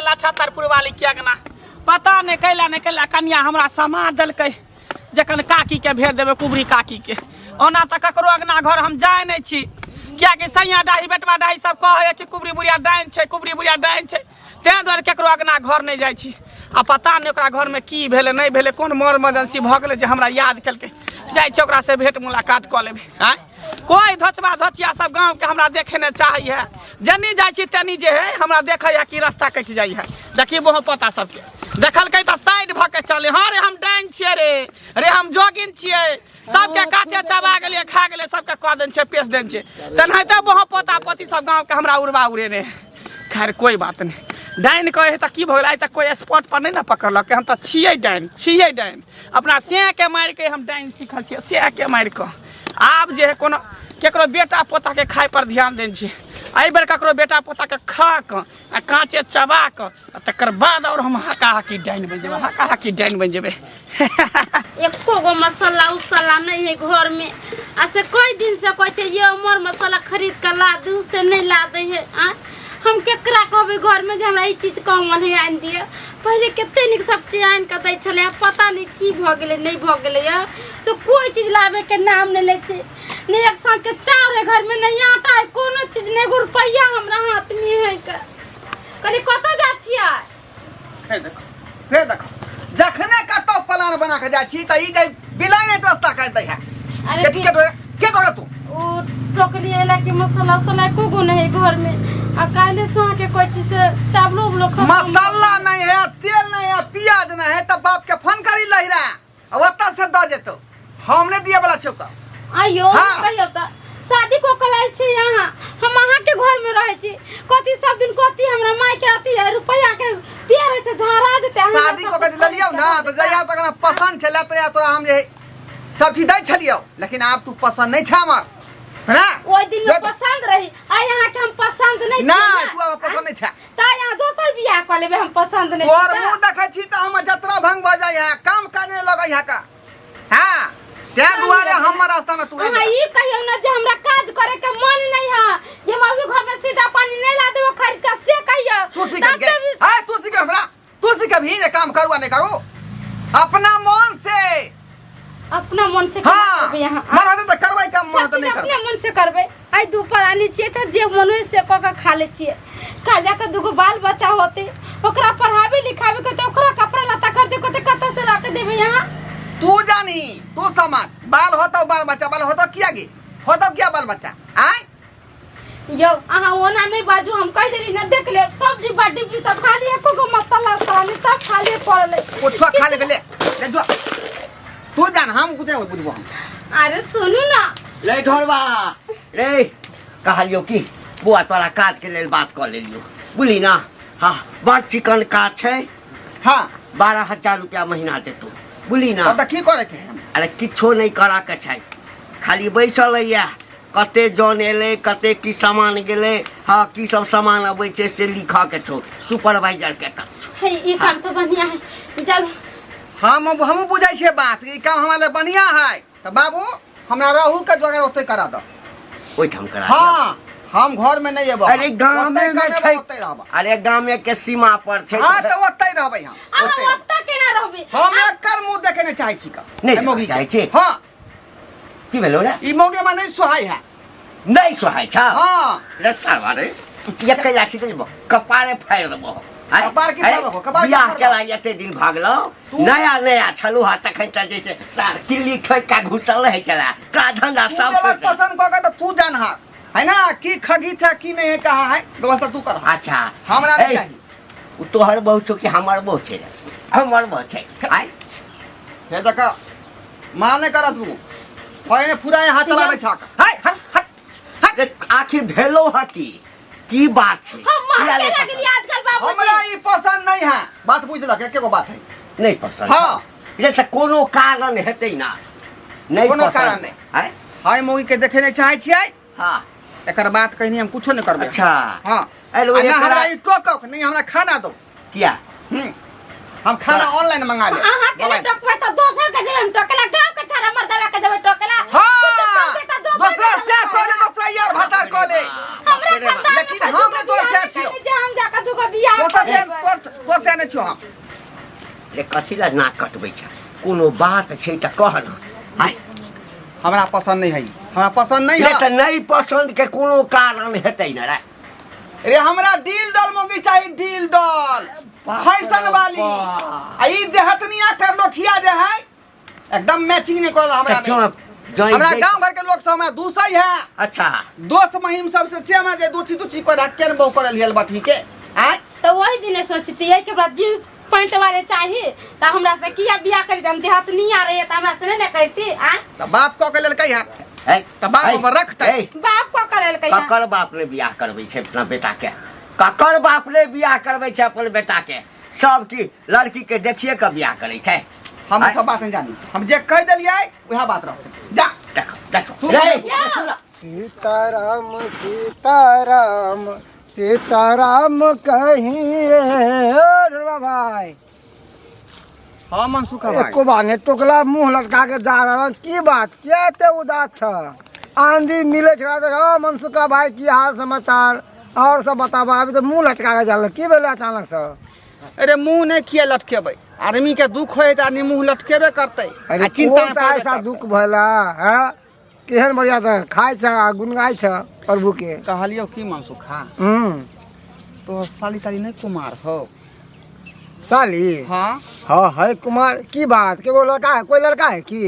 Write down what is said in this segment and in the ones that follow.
लाछातरपुर वाली किया ना पता नहीं कैला कन्या हमरा समा दलकै जखन काकी के भेज देबे कुबरी काकी के ओना त ककरो अगना घर हम जाय नहीं छी क्या कि सैया डाही बेटवा डाही सब कहे कि कुबरी बुढ़िया डाइन छै कुबरी बुढ़िया डाइन छै तें द्वारे केकरो अगना घर नहीं जाय छी आ पता नहीं ओकरा घर में की भेले नहीं भेले कोन मर मदनसी भ गेले जे हमरा याद केलकै जाय छै ओकरा से भेंट मुलाकात क लेबे हैं कोई धोचबा धोचिया सब गांव के हमरा देखे न चाहिए जनी जाय छी तनी जे है हमरा देखे कि रास्ता कट जाय है देखी बहु पता सबके देखलकै त साइड भ के चले हां रे हम डाइन छियै रे हम जोगिन छियै सबके काटे चबा गेलिए खा गेले सबके क देन छै पेश देन छै तनहैते बहु पता पति सब गांव के हमरा उड़वा उड़े ने खैर कोई बात नहीं डाइन कहे त की भइल आइ त कोई स्पॉट पर नहीं ना पकड़लक हम त छियै डाइन अपना से के मार के हम डाइन सीखल छियै से के मार के आब जे है कोनो केकरो बेटा पोता के खाए पर ध्यान देन छी आई बेर ककरो बेटा पोता के खा क आ कांचे चबा क तकर बाद और हम हाकी डाइन बन जेबे एको गो मसाला उसाला नहीं है घर में ऐसे कई दिन से कहै छै ये उमर मसाला खरीद कर ला दे से नहीं ला दे है हम केकरा कहबे घर में जे हमरा ई चीज कमल है आन दिए पहले केते निक सब चीज आन के दै छले पता नहीं की भ गेले नहीं भ गेले से कोई चीज लावे के नाम नहीं ले छै नहीं एक साथ के चावल घर में नहीं आटा है कोनो चीज नहीं गो रुपया हमरा हाथ में है के कनी कत जा छियै फेर देखो जखने कतो प्लान बना के जा छी त ई जे बिलाए रास्ता कर दै है अरे के तो तू ओ टोकरी एला के मसाला उसाला को गो नहीं घर में आ काले से के कोई चीज चावलो उबलो खा मसाला नहीं है तेल नहीं है प्याज नहीं है त बाप के फोन करी लहिरा अब ओता से द जेतो हमने दिए वाला छौ का आयो कहियो त शादी को कलाई छी यहां हम अहां के घर में रहे छी कथि सब दिन कथि हमरा माई के अथि रुपया के पेड़ से झाड़ा देते शादी को के ललियो ना त जया तक ना पसंद छला त या तोरा हम जे सब चीज दै छलियो लेकिन अब तू पसंद नहीं छ हमर है ना ओइ दिन में पसंद रही आ यहां के हम पसंद नहीं ना तू अब पसंद नहीं छ त यहां दोसर बियाह क लेबे हम पसंद नहीं तोर मुंह देखै छी त हम जतरा भंग भ जाय है काम करने लगै है का हां त्या दुआरे हमर रास्ता में तू ई कहियो ना जे हमरा काज करे के मन नहीं है ये मौगी घर में सीधा पानी नहीं ला देबो खरीद के से कहियो तू सीख के हां तू सीख हमरा तू सीख भी ये काम करवा नहीं करू अपना मन से करबे यहां मन होते त करबै काम मन त नहीं कर अपने मन से करबे आई दोपहर आनी छिए त जे मन से क के खा ले छिए काजा के दुगो बाल बच्चा होते ओकरा पढ़ावे लिखावे के त ओकरा कपड़ा लता करते कत से रख देबे यहां तू जानी तू समझ बाल होता बाल होता किया गे होता क्या बाल बच्चा आय यो आहा ओना नहीं बाजू हम कह देली ना देख ले सब डिब्बा डिब्बी सब खाली एको गो मसाला साले सब खाली पड़ले कुछ खा ले जो तू जान हम कुछ नहीं बुझबो अरे सुनु ना ले ढोरबा रे कहलियो की बुआ तोरा काज के लेल बात कर लेलियो बुझली ना हां बड़ चिकन काज छै हां 12000 रुपया महीना देतो बुझली ना अब की करे के अरे किछो नहीं करा के छै खाली बैसल रहिया कते जन एले कते की सामान गेले हां की सब सामान आबै छै से लिखा के छो सुपरवाइजर के काज छो हे ई काम तो बढ़िया है जब हम बुझाई छे बात ई काम हमारे बढ़िया है त बाबू हमरा रहू के जगह ओते करा दो ओइ ठाम करा हां हम घर में नहीं एबो अरे गांव में छै अरे गांव में के सीमा पर छै हां त ओते रहबै हम ओते केना रहबे हम एकर मुंह देखे नहीं चाहै छी का नहीं मोगी चाहै छी हां की भेलो रे ई मोगे में नहीं सोहाय है नहीं सोहाय छ हां रे साला रे ये के लाठी देबो कपारे फाड़ देबो कपार की फाड़बो कपार बियाह केला एते दिन भागलो नया छलु हा तखन त जे छै सार किल्ली ठोक का घुसल है चला का धंधा सब पसंद क के त तू जान है ना की खगी था की नहीं है कहा है व्यवस्था तू कर अच्छा हमरा नहीं चाहिए उ तोहर बहु छो कि हमर बहु छै हमर बहु छै आय हे देखा माने करा तू होय पूरा हाथ चलावे छ हाय हट आखिर भेलो हटी की बात छै हम मारे लगली आजकल बाबू हमरा ई पसंद नहीं है बात बुझ लक एके गो बात है नहीं पसंद हां ये त कोनो कारण हेतै ना नहीं कोनो कारण नहीं हाय हाय मोगी के देखे नहीं चाहै छियै हां एकर बात कहनी हम कुछो नहीं करबे अच्छा हां हेलो ना हमरा ई टोकक नहीं हमरा खाना दो किया हम खाना ऑनलाइन मंगा ले आहा के टोकबे त दोसर के जेबे हम टोकला गांव के छारा मर्दवा के जेबे टोकला हां दूसरा से कोले दूसरा यार भतार कोले लेकिन हम ने तोर से छियो जे हम जाके दुगो बियाह तोर से करबै। तोर से ने छियो हम रे कथी ला नाक कटबै छै कोनो बात छै त कह न आइ हमरा पसंद नहीं है हमरा पसंद नहीं ये है त नहीं पसंद के कोनो कारण हेतै न रे अरे हमरा डील डॉल मोगी चाहिए डील डॉल फैशन वाली आ ई देहतनिया कर लोठिया जे है एकदम मैचिंग नहीं कर हमरा में। हमरा गांव घर के लोग सब में दूसई है अच्छा दोस्त महिम सब से सेम है जे दूची दूची को रखेन बहु कर लियल बाठी के आय तो वही दिन सोचती है कि हमरा जींस पैंट वाले चाहिए तो हमरा से किया बियाह करी हम देहात नहीं आ रही है तो हमरा से नहीं करती आ त बाप को के लेल कही है त बाप पर रखते बाप को करल कहिया ककर बाप ने बियाह करबै छै अपना बेटा के ककर बाप ने बियाह करबै छै अपन बेटा के सब की लड़की के देखिए के बियाह करै छै हम सब बात नहीं जानी हम जे कह देलिए वह बात रखते जा देखो देखो तू रे सुन सीताराम सीताराम सीताराम कहीं भाई हां मनसुखा भाई एको बाने टोकला मुंह लटका के जा रहा की बात क्या ते उदास छ आंधी मिले छरा तो हाँ मनसुखा भाई की हाल समाचार और सब बताबा अभी तो मुंह लटका के जा की भेल अचानक से अरे मुंह नहीं किए लटकेबै आदमी के दुख होए त आदमी मुंह लटकेबे करते अरे चिंता चिंता ऐसा दुख भला है केहन बढ़िया था खाय छ गुनगाय छ प्रभु के कहलियो की मनसुखा तो साली ताली नहीं कुमार हो साली हां हाँ है कुमार की बात के लड़का है कोई लड़का है की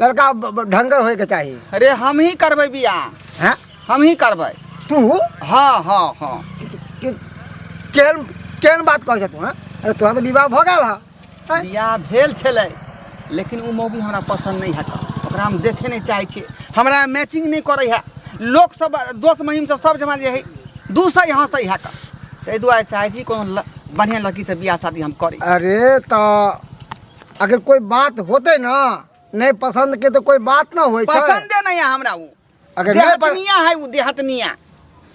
लड़का ढंगर होए के चाहिए अरे हम ही करबै बियाह हैं हम ही करबै तू हां हां हां केहन केहन बात कहै छ तू हैं अरे तोरा तो विवाह भ गेल है बियाह भेल छलै लेकिन उ मौगी हमरा पसंद नहीं है ओकरा हम देखे नहीं चाहे छी हमरा मैचिंग नहीं करे है लोग सब दोस्त महिम सब जमा जे है दूसरा हंसै है का तै दुआरे चाहे छी कोनो बढ़िया लड़की से बियाह शादी हम करी अरे तो अगर कोई बात होते ना नहीं पसंद के तो कोई बात ना होई छै पसंदे नहीं है हमरा उ अगर नहीं देहतनिया है उ देहतनिया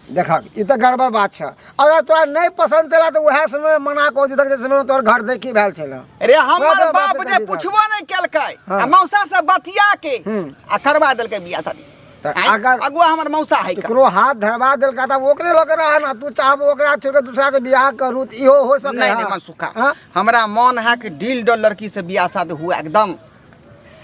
देखा ये तो गड़बड़ बात छ अगर तोरा नहीं पसंद तेरा तो वह समय मना को जितक जे समय तोर घर देखी भेल छल अरे हमर बात बाप बात जे कर पुछबो नहीं केलकै हाँ। आ मौसा से बतिया के आ करवा देलकै बियाह शादी तो अगर अगुआ हमर मौसा है का। केकरो हाथ धरवा देल का ओकरे लोग रहा ना तू चाहब ओकरा छोड़ के दूसरा के बियाह करू त इहो हो सके नहीं नहीं मनसुखा हमरा मन है कि डील डॉल लड़की से बियाह शादी हुआ एकदम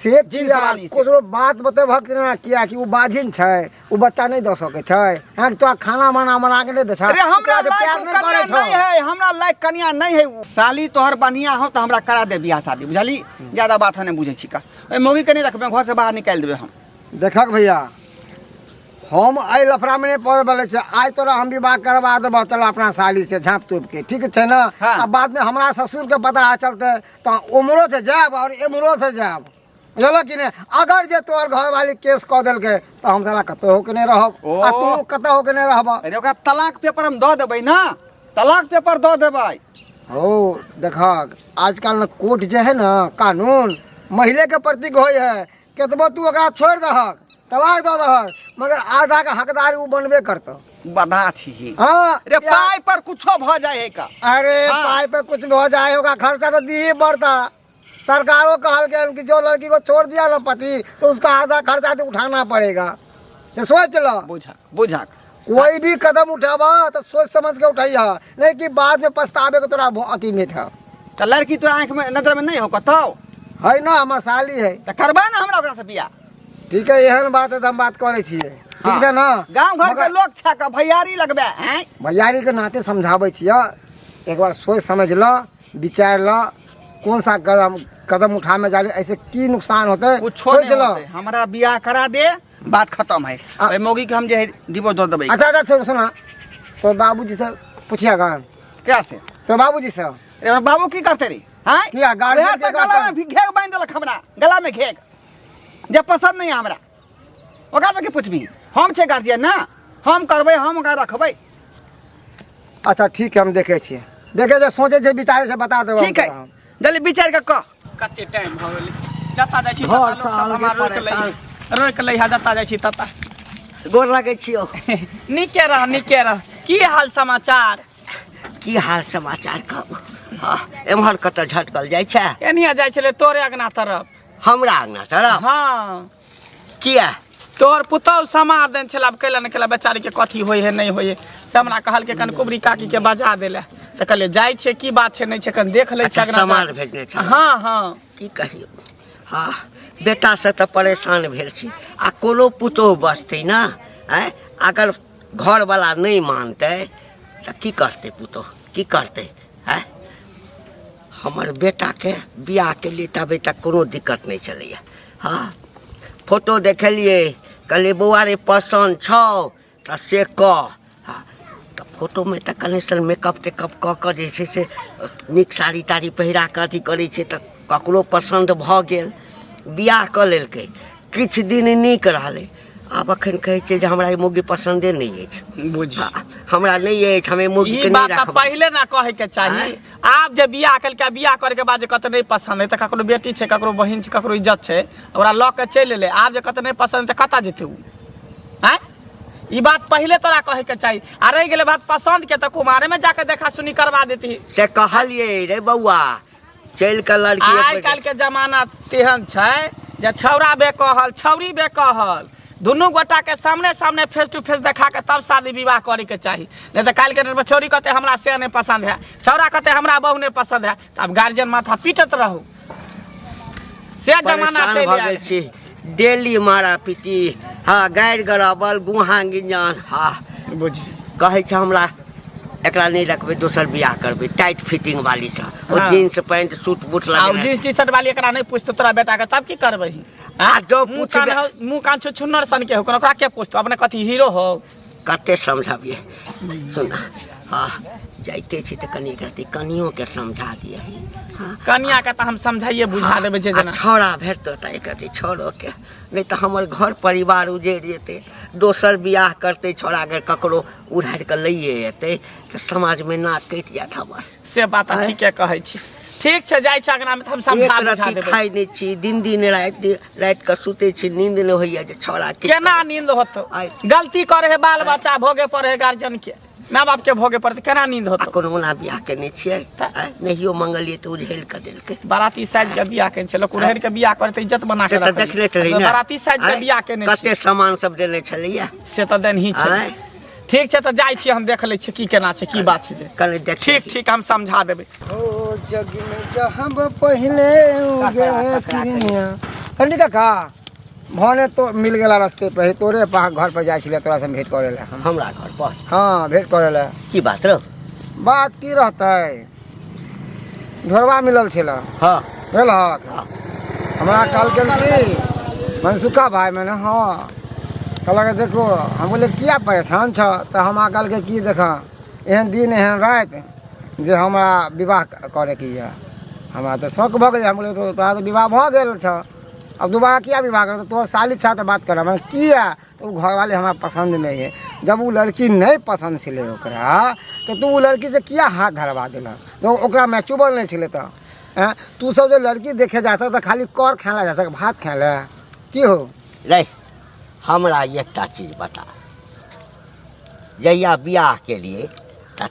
से जींस किया वाली से। कोनो बात बतेबह कि ना किया कि उ बाजिन छै उ बच्चा नहीं द सके छै हां तो खाना बना बना के नहीं दे छै अरे हमरा ओकरा से लायक प्यार नहीं कन्या करे छौ नहीं है हमरा लायक कन्या नहीं है उ। साली तोहर बढ़िया हो तो हमरा करा दे बियाह शादी बुझली ज्यादा बात है नहीं बुझे छी का ओइ मौगी के नहीं रखबे घर से बाहर निकाल देबे हम देखक भैया हम आई लफड़ा में नहीं पड़े वाले छै आज तोरा हम विवाह करवा देबह चल अपना साली से झाँप तोप के ठीक छै ना हाँ। अब बाद में हमरा ससुर के पता चलते तो उम्रो से जाब और एमरो से जाब बुझल कि नहीं अगर जे तोहर घर वाली केस कह देल के तो हम साला कतौ होके नहीं रहब ओ। आ तू कतौ होके नहीं रहब अरे ओकरा तलाक पेपर हम दे देबै ना तलाक पेपर दे देबै हो देखक आजकल न कोर्ट जे है ना कानून महिले के प्रतीक होय है केतबो तू ओकरा छोड़ दहक तलाक दे दहक मगर आधा का हकदार उ बनबे करतो बधा छी हाँ अरे पाई पर कुछो भ जाय है का अरे हाँ। पाई पे कुछ हो जाए होगा खर्चा तो दी पड़ता सरकारों कहल के कि जो लड़की को छोड़ दिया ना पति तो उसका आधा खर्चा तो उठाना पड़ेगा तो सोच लो बुझा कोई भी कदम उठावा तो सोच समझ के उठाइया नहीं कि बाद में पछतावे को तोरा अति में था तो लड़की तो आंख में नजर में नहीं हो कतौ है ना हमार साली है तो करबा ना हमरा ओकरा से बियाह ठीक है एहन बात है तो हम बात करे छिए ठीक है ना गांव घर के मगर लोग छा के भैयारी लगबे हैं भैयारी के नाते समझावे छिए एक बार सोच समझ लो विचार लो कौन सा कदम उठा में जा ऐसे की नुकसान होते कुछ सोच लो हमरा बियाह करा दे बात खत्म है ओए मौगी के हम जे डिवोर्स दे देबै अच्छा अच्छा सुना तो बाबूजी से पूछिया गान क्या से तो बाबूजी से अरे बाबू की करते रे हैं किया गाड़ी ओहे के तो गला में भी घेक बांध देलक हमरा गला में घेक जे पसंद नहीं हमरा ओकरा से के पूछबी हम छे गार्जियन ना हम करबै हम ओकरा रखबै अच्छा ठीक है हम देखे छिए देखे जे सोचे जे विचारे से बता देबो ठीक है जल्दी विचार के कह कते टाइम भ गेलै जता जाइ छी घर तता लोग साल सब हमरा के रोक लै है जता जाइ छी तता गोर लागै छियो निके रह की हाल समाचार की हाल समाचार कहू एम्हर कतऽ झटकल जाइ छै एनिया जाइ छले तोरे अगना तरफ हमरा अंगना तरफ हाँ किया तोहर पुतौह समाधान छल आब कैला न कैला बेचारी के कथी होय है नहीं होय है से हमरा कहल के कन कुबरी काकी के बजा देले त कहले जाय छै की बात छै नहीं छै कन देख ले छै अच्छा, सामान भेजने छै। हाँ हाँ की कहियो हाँ बेटा से तो परेशान भेल छी आ कोनो पुतोह बसतै ना हैं अगर घर वाला नहीं मानते तो की करते पुतोह की करते हैं हमर बेटा के बियाह के लिए तब तक कोनो दिक्कत नहीं चलैया हाँ फोटो देखलिए कहलिए बौआ रे पसंद छौ तो से कह हाँ तो फोटो में तो कनेक्शन मेकअप तेकअप कऽ कऽ जे छै से नीक साड़ी ताड़ी पहिरा कऽ अथी करै छै तऽ ककरो पसंद भऽ गेल बियाह कऽ लेलकै किछु दिन नीक रहलै आब अखन कहै छै जे हमरा ई मुर्गी पसंदे नहीं अछि बुझी हमरा नहीं अछि हमें मुर्गी ई के बात नहीं तऽ रखब पहिले ना कहे के चाहिए आब जे बियाह कलके बियाह करे के बाद जे कत नहीं पसंद है त ककरो बेटी छै ककरो बहिन छै ककरो इज्जत छै ओकरा लऽ के चलि एले आब जे कत नहीं पसंद त कता जेते उ हैं ई बात पहिले तोरा कहे के चाहिए आ रह गेले बात पसंद के त कुमारे में जाके देखा सुनी करवा देती से कहलिए रे बौआ चल के लड़की आइ काल्हि के जमाना तेहन छै जे छौरा बे कहल छौरी बे कहल दुनू गोटा के सामने सामने फेस टू फेस देखा के तब शादी विवाह करे के चाहिए नहीं तो काल्हि के डेट में छौरी कहते हमरा से नहीं पसंद है छौरा कहते हमरा बहू नहीं पसंद है तब गार्जियन माथा पीटत रहू से जमाना परेशान चलि भऽ आयल गेल छी डेली मारा पीटी हाँ गारि गराबल गुहा गिंजन हाँ बुझी कहै छै हमरा एकरा नहीं रखबै दोसर बियाह करबै टाइट फिटिंग वाली से ओ हाँ। जींस पैंट सूट बूट आ लगा जींस टी शर्ट वाली एकरा नहीं पूछते तोरा बेटा के तब की करबही आ जो मुंह पूछबे मुंह कान छुन्नर सन के हो ओकरा के पूछतो अपने कथी हीरो हो कते समझाबिए सुन हाँ जाइते छी तऽ कनी करती कनियो के समझा दिए हाँ कनिया के तो हम समझाइए बुझा देबे जे आ जना छौड़ा भेटतो तऽ एक रति छोड़ो के नहीं तो हमर घर परिवार उजड़ जेते दोसर बियाह करते छौड़ा अगर ककरो उधार के लइए एते तो समाज में नाक कटि जात हमर से बात आँय? ठीके कहै छी ठीक छै जाइ छै अगना में हम एक समझा बुझा रति देबै खाइ नहीं छी दिन रात के सुते छी नींद नहीं होइया जे छौड़ा के केना नींद होतो आइ। गलती करे है बाल बच्चा भोगे पड़े है गार्जियन के माँ बाप के भोगे पड़ते केना नींद आ होतो कोनो ओना बियाह केने छियै नहियो मंगलिए तऽ उझेल के देलकै बाराती साइज के बियाह केने छलो कुरहर के बियाह करते इज्जत बना के से तऽ देखले रही ने बाराती साइज के बियाह केने छी कते सामान सब देने छलैया से तो देन ही छै आँय? ठीक छै तऽ जाइ छी हम देख लै छी की केना छै की बात छै जे कने देख ठीक ठीक हम समझा देबै ओ जग में जहब पहले उगे किरनिया ठंडी काका भने तो मिल गेला रास्ते पे ही तोरे घर पर जाइ छले तोरा से भेंट करे ला हमरा घर पर हाँ भेंट करे ला की बात रो बात की रहतै ढोरवा मिलल छल हाँ भेलक हमरा कल के की मनसुखा भाई मैंने हाँ कहलक देखो हम बोले किया परेशान छ तो हम कल के की देख एहन दिन एहन रात जे हमरा विवाह करे के ये हमरा तो शौक भ गेल हम बोले तो तोरा तो विवाह भ गेल छ अब दोबारा किया विवाह कर तोहर साली छा तो बात कर मैंने किया तो घर वाले हमरा पसंद नहीं है जब वो लड़की नहीं पसंद छे ओकरा तो तू वो लड़की से किया हाथ धरवा दिला तो ओकरा मैचुबल नहीं छे तो तू सब जो लड़की देखे जाता तो खाली कर खेला जाता भात खेला की हो रे हमरा एकटा चीज बता जहिया बियाह के लिए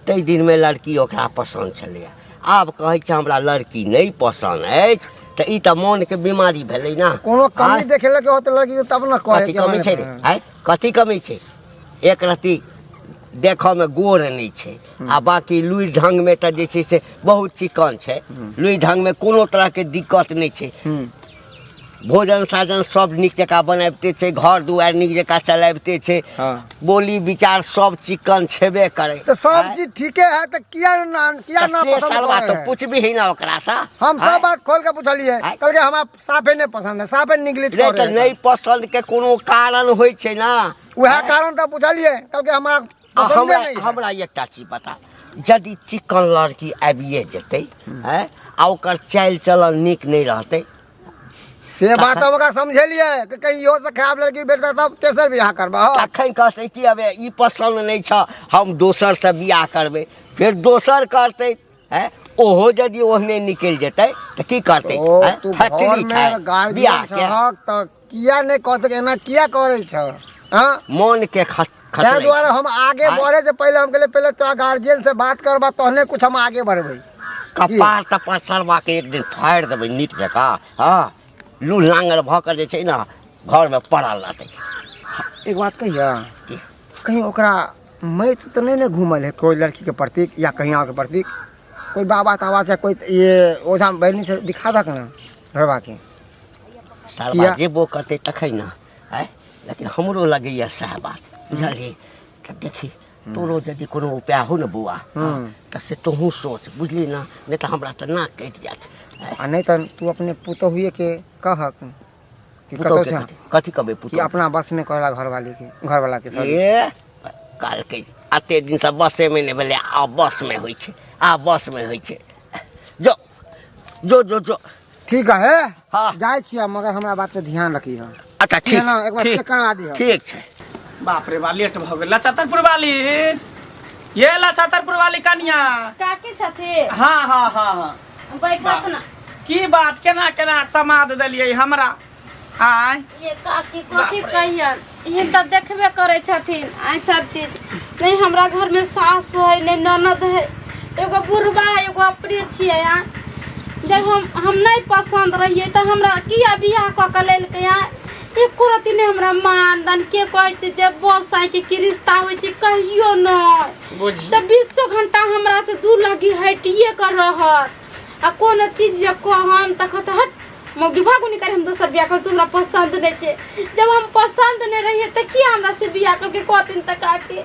तै दिन में लड़की ओकरा पसंद छलैया आब कहै छै हमरा लड़की नहीं पसंद अछि तऽ ई तऽ मन के बीमारी भेलै ना कोनो कमी देखे लगे हो तो लड़की के तब ना कहे कथी कमी छै रे आय कथी कमी छै एक रति देखऽ में गोर नहीं छै आ बाकी लुरि ढंग में तऽ जे छै से बहुत चिकन छै लुरि ढंग में कोनो तरह के दिक्कत नहीं छै भोजन साजन सब नीक जकाँ बनाबिते छै घर दुआर नीक जकाँ चलाबिते छै बोली विचार सब चिकन छेबे करे तो सब चीज ठीके है तो किया ना से पसंद सालवा करे तो है? पूछबी ही ना ओकरा सा हम सब बात खोल के पूछलिए कल के हमरा साफे नहीं पसंद है साफे निगलेक्ट रे करे तऽ नहीं पसंद के कोनो कारण होइ छै ना वह कारण तो पूछलिए कल के हमरा पसंद नहीं है। हमरा एकटा चीज बता यदि चिकन लड़की आबिए जेतै हैं आ ओकर चाल चलन नीक नहीं रहतै से बात अब ओकरा समझेलिए कि कहीं इहो से खराब लड़की बेटा तब तेसर बियाह करबा तखन कहतै कि अब ई पसंद नहीं छ हम दोसर से बियाह करबै फिर दोसर करतै हैं ओहो यदि ओहने निकलि जेतै तऽ की करतै ओ हैं? तू फैक्ट्री घर छै में गार्जियन बियाह के छहक तो किया नहीं कहते एना किया करे छ हां मन के ताहि खतरे द्वारा हम आगे आँय? बढ़े से पहले हम कहले पहले तो गार्जियन से बात करबा तहने कुछ हम आगे बढ़बै कपार तपार सरवा के एक दिन फाड़ि देबै नीक जकाँ हाँ लू लांगर भऽ कऽ जे छै ने घर में पड़ल रहतै एक बात कहिया की? कहीं ओकरा मैथ तो नहीं घूमल है कोई लड़की के प्रतीक या कहीं और के प्रतीक कोई बाबा ताबा से कोई ये ओझा बहनी से दिखा था ना घरवा के सालबा किया? जेबो करते तखै ना है लेकिन हमरो लगैया सएह बात बुझलिए कि देखी तोरो यदि कोनो उपाय हो न बौआ त से तोहू सोच बुझली ना नहीं तो हमरा त ना कटि जात आ नहीं तो तू अपने पुतहुए के कहक कि पुतौह कतो के छा कथी कहबै कि पुतौह अपना बस में कहला घरवाला के sorry। ए काल के आते दिन से बसे में नहीं भेलै आ बस में होइ छै आ बस में होइ छै जो जो जो जो ठीक है हाँ। जाए छियै मगर हमरा बात पे ध्यान रखिए अच्छा ठीक ना एक बार ठीक चेक करवा दियो ठीक छै बाप रे बा लेट भ गेल लचतरपुर वाली ये लचतरपुर वाली कनिया काके छथे हाँ हाँ हाँ हाँ बैठत ना की बात केना केना समाद देलियै हमरा आय ये काकी कथी कहियन ये तो देखबे करे छथिन आई सब चीज नहीं हमरा घर में सास है नहीं ननद है एगो बुढ़बा है एगो अपने छियै यहाँ जब हम नहीं पसंद रहिए तो हमरा किया बियाह क के लेल के यहाँ एको रति ने हमरा मानदान के कहै छै जब बसाई के की रिश्ता होइ छै कहियो नहीं बुझी 24 घंटा हमरा से दूर लगी हटिए कर रहत आ कोनो चीज जे कहम तखत हट मौगी भागो नहीं करे हम दोसर बियाह कर तुमरा पसंद नहीं छे जब हम पसंद नहीं रहिए त किया हमरा से बियाह करके कहतिन तक आके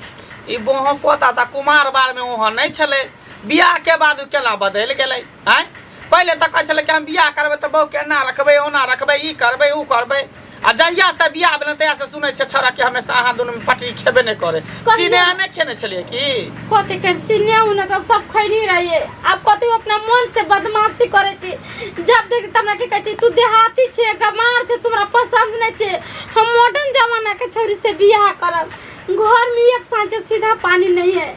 ई बोह पोता ता कुमार बार में ओह नहीं छले बियाह के बाद उ केना बदल गेलै हैं पहले तक कहै छले कि हम बियाह करबै त बहु के ना रखबै ओना रखबै ई करबै उ करबै आ जहिया से बियाह भेलै तहिया से सुनै छै छोरा के हमेशा अहाँ दुनू में पटरी खेबे नहीं करे सीने नहीं खेने छलिए की कथी कर सिनिया उन्हें तो सब खैली रहिए अब कथी अपना मन से बदमाशी करे छे जब देख तमरा के कहै छे तू देहाती छे गमार छे तुमरा पसंद नहीं छे हम मॉडर्न जमाना के छोरी से बियाह करब घर में एक साथ के सीधा पानी नहीं है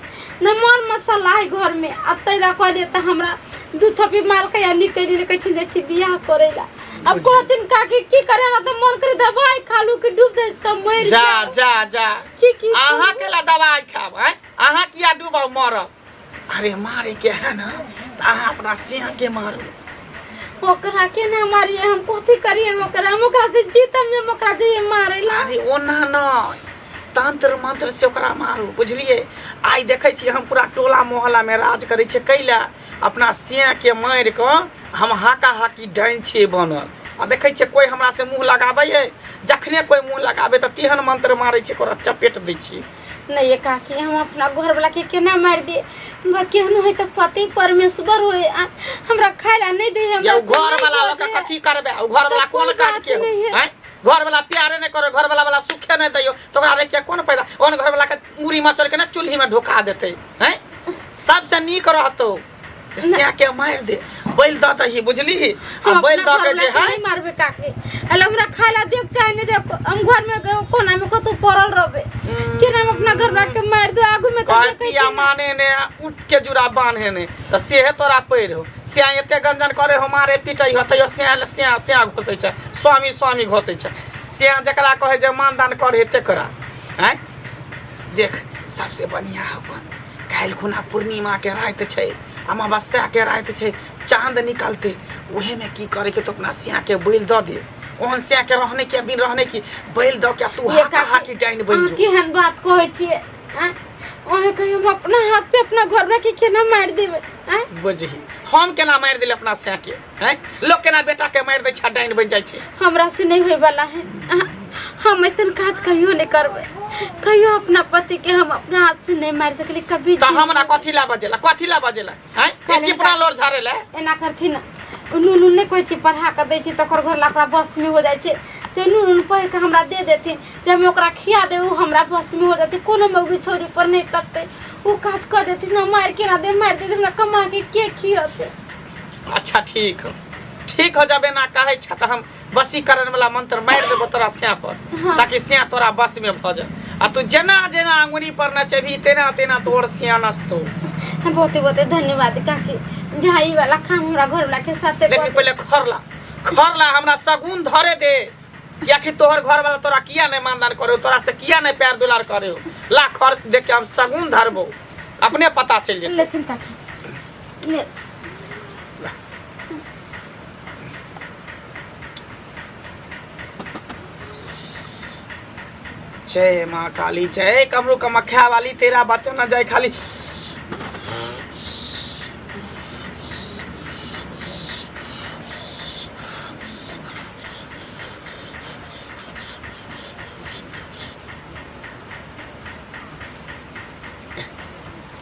न मर मसाला है घर में अब तैरा कहलिए त हमरा दू थपी माल के या निकली ले कहै छे छी बियाह करेला अब कहतिन काकी की करे ना तो मन करे दवाई खालू के डूब दे इसका मर जा जा जा की अहाँ के ला दवाई खाब हैं अहाँ किया डूबब मरब अरे मारे के है ना त अहाँ अपना सिंह के मारू ओकरा के ना मारिए हम कथी करिए ओकरा से जीतम जे ओकरा जे मारेला अरे ओना न तंत्र मंत्र से ओकरा मारू बुझलिए आई देखे छी हम पूरा टोला मोहल्ला में राज करे छे कैला अपना सिंह के मार के हम हाका हाकी डाइन छे बनल आ देखे छे कोई हमरा से मुंह लगाबै है जखने कोई मुंह लगाबे त तेहन मंत्र मारे छे ओकरा चपेट दै छी नहीं ये काकी हम अपना घर वाला के केना मार दे केहनो है त पति परमेश्वर होए हमरा खाइला नहीं दे हम ये घर वाला लोग के कथी करबे घर वाला कोन काज के हैं घर वाला प्यारे नहीं करे घर वाला सुखे नहीं दियो तो ओकरा रे के कोन पैदा ओन घर वाला के मुरी मचल के ना चूल्ही में ढोका देते हैं सबसे नीक रहतो सिया के मार दे बैल द दही बुझली हम बैल द के जे है नहीं मारबे काकी अले हमरा खाइला देख चाहे नहीं देख हम घर में कोना में कतो पड़ल रहबे कि हम अपना घर वाला के मार दे आगु में कह पिया माने ने उठ के जुड़ा बांधे ने त सेहे तोरा पैर हो सिया एते गंजन करे हमारे पिटई होतयो सिया घोसै छै स्वामी घोसै छै सिया जकरा कहे जे मानदान करे तेकरा हैं देख सबसे बढ़िया अपन काल खुना पूर्णिमा के रात छै अमावस्या के रात छै चांद निकलते ओहे में की करे के तो अपना सिया के बैल द दे ओहन सिया के रहने के बिन रहने की बैल द के तू हाकी डाइन बन जो केहन बात कहै छिए ओहे कहि हम अपना हाथ से अपना घर में के केना मार देबे हैं बुझही हम केना मार दिले अपना सिया के हैं लोग केना बेटा के मार दे छ डाइन बन जाय छै हमरा से नहीं होय वाला है हम ऐसन काज कहियो नहीं करबे कहियो अपना पति के हम अपना हाथ से नहीं मार सकली कभी त हमरा कथी ला बजेला हैं एक टिपना लोर झारे ले एना करथि ना नूनू ने कोई चीज पढ़ा के दै छी तकर घर लाकड़ा बस में हो जाय छै ते नूनू पढ़ के हमरा दे देथि जब मैं ओकरा खिया दे उ हमरा बस में हो जाते कोनो मौगी छोरी पर नहीं तकते उ काज कर देथि ना मार के ना दे मार दे हमरा कमा के खियाते अच्छा ठीक हो जाबे ना कहे छ त हम वशीकरण वाला मंत्र मार देबो तोरा सिया पर ताकि सिया तोरा बस में भ जा आ तू जेना अंगुरी पर नचबी तेना तोर सिया नचतो बहुत धन्यवाद काकी जहाई वाला काम हमरा घर वाला के साथे लेकिन पहले खरला हमरा सगुन धरे दे या कि तोहर घर वाला तोरा किया नहीं मानदान करे तोरा से किया नहीं प्यार दुलार करे ला खर्च देख के हम सगुन धरबो अपने पता चल जेते लेकिन काकी ले जय माँ काली जय कमरू कमख्या वाली तेरा बच्चा न जाए खाली।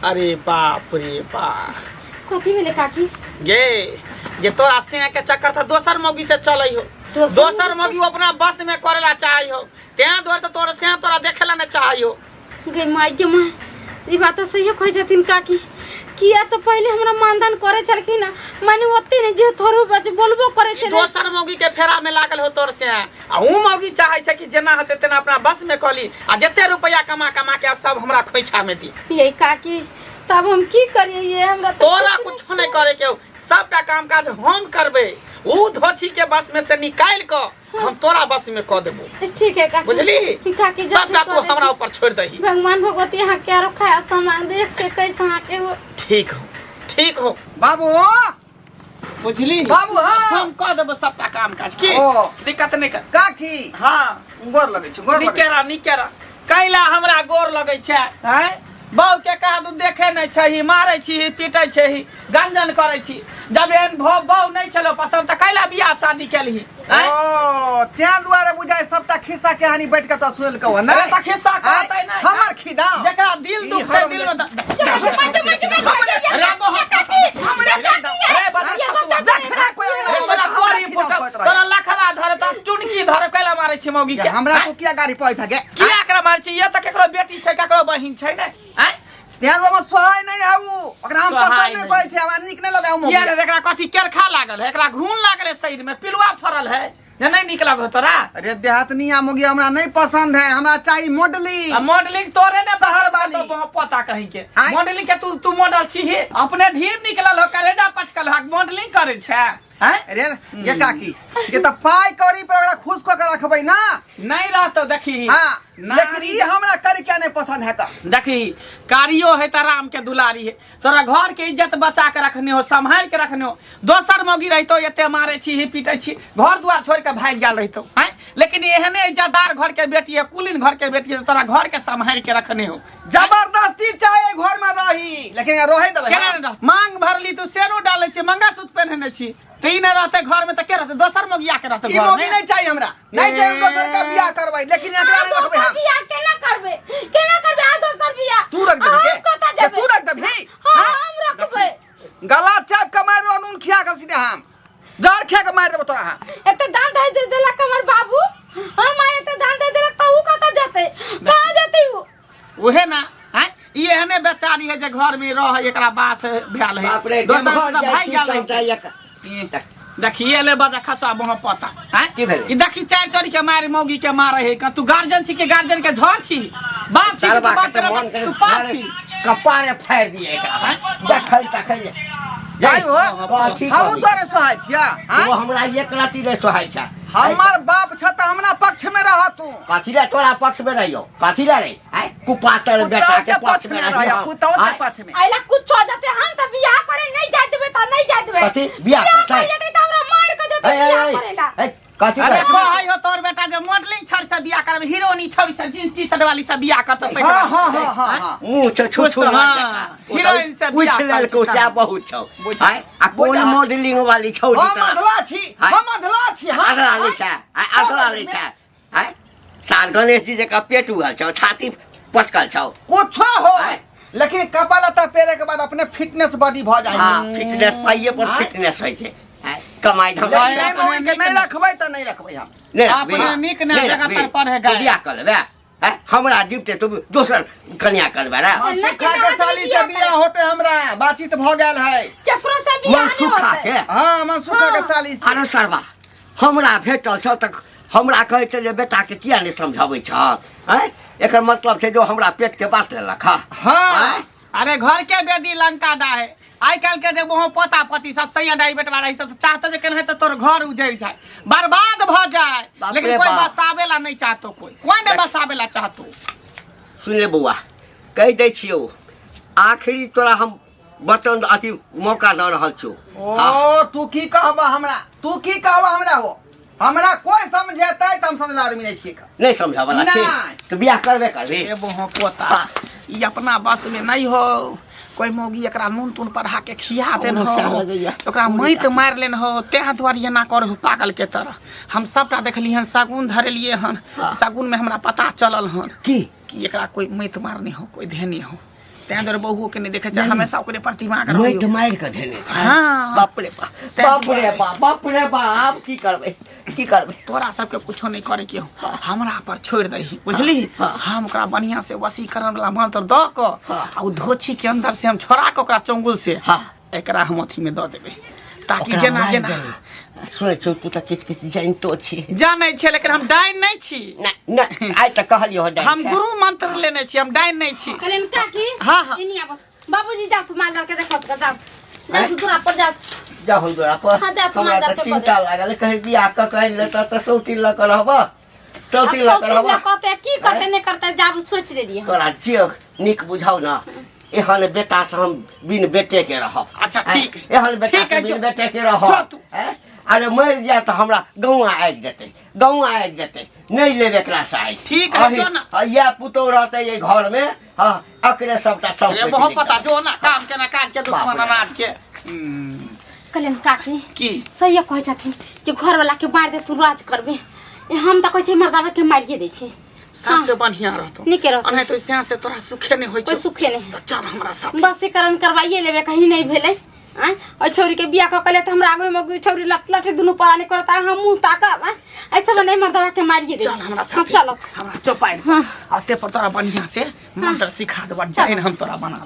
अरे बाप रे बाप कथी भेले काकी? गे तोरा से के चक्कर था दोसर मौगी से चलै हो। दोसर मौगी अपना बस में करेला चाही हो तें द्वार तो तोरा से तोरा देखेला न चाही हो। गे माई के माई ई बात सही कहै छथिन काकी। किया तो पहले हमरा मानदान करे छलखिन ना माने ओते ने जे थोरो बात बोलबो करे छले। दोसर मौगी के फेरा में लागल हो तोर से आ ऊ मौगी चाहे छै कि जेना हते तेना अपना बस में कली आ जते रुपया कमा के सब हमरा खोइछा में दी। ये काकी तब हम की करिए? ये हमरा तोरा कुछ नहीं करे के सबटा काम काज हम करबे। ऊ धोछी के बस में से निकाल के हम तोरा बस में क देबो। ठीक है काकी। बुझली? काकी सबटा तू हमरा ऊपर छोड़ दही। भगवान भगवती यहाँ क्या रखा है सामान देख के कैसे आके हो। ठीक हो बाबू बुझली? बाबू हाँ हम क देबो सबटा काम काज की दिक्कत नहीं कर। काकी हाँ गोर लगै छै गोर लगै निकेरा कैला हमरा गोर लगै छै हैं? बहु के कहा तू देखे नहीं छही मारै छी पीटै छही गंजन करै छी जब एहन बहु नहीं छलो पसंद त कैला बियाह शादी केलही हैं? ओ त्या द्वारा बुझाय सबटा खिस्सा कहानी बैठ के त सुनल कहो ना अरे त खिस्सा कहतै नहीं हमर खिदा जेकरा दिल दुखै दिल में अरे बहुत अरे बता जखरा कोई तोरा लखला धरे त टुनकी धरे कैला मारै छी मौगी के हमरा को किया गाड़ी पै थाके किया एकरा मारै छी? ये त केकरो बेटी छै केकरो बहिन छै ने हैं? त्या द्वारा सोहाय नहीं आऊ ओकरा हम पसंद नहीं कहै छै हमरा नीक नहीं लगाऊ किया मौगी रे एकरा कथी केरखा लागल है एकरा घून लागल है शरीर में पिलुआ फरल है जे नहीं निक लगो तोरा? अरे देहातनिया मौगी हमरा नहीं पसंद है हमरा चाहिए मॉडलिंग। मॉडलिंग तोरे ने शहर वाली पता कहीं के आँय? मॉडलिंग के तू मॉडल छी अपने ढीर निकलल हो करेजा पचकल हो मॉडलिंग करे छै हैं? अरे ये काकी ये तो पाई कौड़ी पर ओकरा खुश क के रखबै ना नहीं रहतो देखी हां लेकिन ई हमरा कर क्या नहीं पसंद है त देखी कारियो है त राम के दुलारी है तोरा घर के इज्जत बचा के रखने हो संभाल के रखने हो। दोसर मौगी रहितो एते मारे छी पीटे छी घर दुआर छोड़ के भाग गेल रहितो हैं? लेकिन एहने इज्जतदार घर के बेटी है कुलीन घर के बेटी है तोरा घर के संभाल के रखने हो। जबरदस्ती चाहे घर में रही लेकिन रहे देबै केना रह मांग भरली तू सेरो डाले छी मंगलसूत्र पहनने छी त ई न रहते घर में त के रहते दोसर मौगी आके रहते ई घर मौगी में। नहीं चाहिए हमरा नहीं चाहिए हम दोसर का बियाह करबै लेकिन एकरा नहीं रखबै हम बियाह केना करबे आ दोसर बियाह तू रख देबी हम कतऽ के जेबै? तू रख देबी हां हम रखबै। गला चाप के मार दो नून खिया के सीधे हम जड़ खिया के मार देबो तोरा हां एते दान दे देला हमर बाबू हम माय एते दान दे देला त ऊ कतऽ जेतै कहां जेतै ऊ? ओहे ना हैं? ई एहने बेचारी है जे घर में रह एकरा बास भेल है बाप रे दोसर घर त जाइ भाग छी गेल सबटा है। एक देखिए ले बजा खसा मोह पता हैं? की भेलै? ई देखी चार चोरी के मारे मौगी के मारे है का तू गार्जियन छी के गार्जियन के झड़ छी बाप छी सरबा बाप के मन तू पाप छी कपारे फाड़ दिए एकरा देखल तखल जाई हो कथी हम कहबी? तोरे सोहाय छिया वो हमरा एक रति रे सोहाय छै हमर बाप छ त हमरा पक्ष में रह तू कथी रे तोरा पक्ष में रहियो कथी रे रे आय कुपातर बेटा के पक्ष में रहियो पुतौ के पक्ष में आइला कुछ हो जाते हम त बियाह करे नहीं जाय देबे त नहीं जाय देबे। कथी बियाह करतै? कर जेतै त हमरा मार के जेतै बियाह करेला। कथी अरे रे कहै हो तोर बेटा जे मॉडलिंग छड़ से बियाह करबे हीरोइनी छवि से जींस टी शर्ट वाली से बियाह करते हां हां हां हां मुंह छ छु छु हीरोइन से पूछ बियाह लेल कर को सकता। से बहुत छौ आय आ कोन मॉडलिंग वाली छौ हम अधला छी हम अधला छी हां अगला ले छै आय अगला ले छै आय सार गणेश जी जका पेट उगल छौ छाती पचकल छौ कुछ हो लेकिन कपालता पेरे के बाद अपने फिटनेस बॉडी भ जाए हां फिटनेस पाइए पर फिटनेस होय छै आय कमाई धमाई नहीं मोई के नहीं रखबै त नहीं रखबै हम अपने नीक ने जगह पर पढ़े गए बियाह कर लेबे हमरा जीवते तू दोसर कन्या करबे रे सुखा के साली से बियाह होते हमरा बातचीत भ गेल है केकरो से बियाह मन नहीं सुखा होतै। के हां मन सुखा के साली से अरे सरबा हमरा भेटल छौ तक हमरा कहै छै जे बेटा के किया नहीं समझाबै छ हैं एकर मतलब छै जो हमरा पेट के बात लेलक हां अरे घर के बेदी लंका डा है आई काल के जे मोह पोता पति सब सैया डाई बेटवा रही सब चाहते जे केन है त तोर घर उजड़ जाए बर्बाद भ जाए बाप लेकिन रे कोई बाप। बसावेला नहीं चाहतो कोई नहीं बसावेला चाहतो। सुन ले बौआ कह दै छियौ आखिरी तोरा हम वचन अथी मौका दऽ रहल छौ ओ तू की कहबा हमरा हो हमरा कोई समझेतै त हम समझ आदमी नहीं छियै नहीं समझा वाला छे नहीं। तो बियाह करबे करबे ए बहु पोता ई अपना बस में नहीं हो कोई मौगी एकरा नून तून पढ़ा के खिया देन हो समस्या लगैया। ओकरा मैत मार लेन हो तेह द्वार एना कर पागल के तरह हम सबटा देखली हन सगुन धरलिए हन सगुन में हमरा पता चलल हन की कि एकरा कोई मैत मारने हो कोई धेने हो तें द्वारे बहुओं के नहीं देखे चाहे हमेशा ओकरे प्रतिमा कर मैं तो मार के धेने छै हाँ। बाप रे बाप रे बाप की करबे तोरा सबके कुछो नहीं करे के हो हमरा पर छोड़ दही बुझली हम ओकरा बढ़िया से वशीकरण वाला मंत्र द क आ उ धोछी के अंदर से हम छोड़ा के ओकरा चंगुल से एकरा हम अथी में द देबे ताकि जेना जेना सुनै छौ तू त किछ जानितो छी जानै छै लेकिन हम डाइन नहीं छी नहीं आइ त कहलियो हो हम गुरु मंत्र लेने छी हम डाइन नहीं छी कलेन काकी हाँ, हाँ। इनी आब बाबूजी जाओ तुम माल के देखो जाओ जाओ दूरा पर जाओ जा हो गोरा पर हाँ, जा, तुम हमरा जा, त तो चिंता लागल कहीं बियाह क कहि लेता त सौती ल कर रहबा सौती ल कर रहबा कहते की करते नहीं करते जाब सोच लेलिए तोरा जे नीक बुझाउ ना एहन बेटा से हम बिन बेटे के रहब अच्छा, ठीक है। एहन बेटा ठीक से है, बिन जो- बेटे के जो रहब तू- अरे मर जाए तो हमरा गौआ आबि जेतै नहीं लेबे एकरा से आइ ठीक है, जो ना। या पुतौ रहतै ये घर में अकरे सबटा ये सब बहुत पता जो ना काम के ना काज के दुश्मन बाप रे। अनाज के कलेन काकी की सही कहे छथिन कि घर वाला के मार दे तू राज करबे हम त कहै छै मर्दावा के मारिए दै छै सबसे बढ़िया रहतो नीके रहतो। नहीं तो से तोरा सुखे नहीं होय कोई छै सुखे नहीं तो चल हमरा साथ बसीकरण करवाइए लेबे कहीं नहीं भेले और छौरी के बियाह क कले त हमरा आगे में छौरी लट दुनु पराने करता हम मुंह ताकब ऐसे नहीं मर्दावा के मारिए दे चल हमरा हाँ, साथ चलो हमरा चौपाई हाँ। आ ते पर तोरा बढ़िया से मंत्र सिखा देबा जाइन हम तोरा बना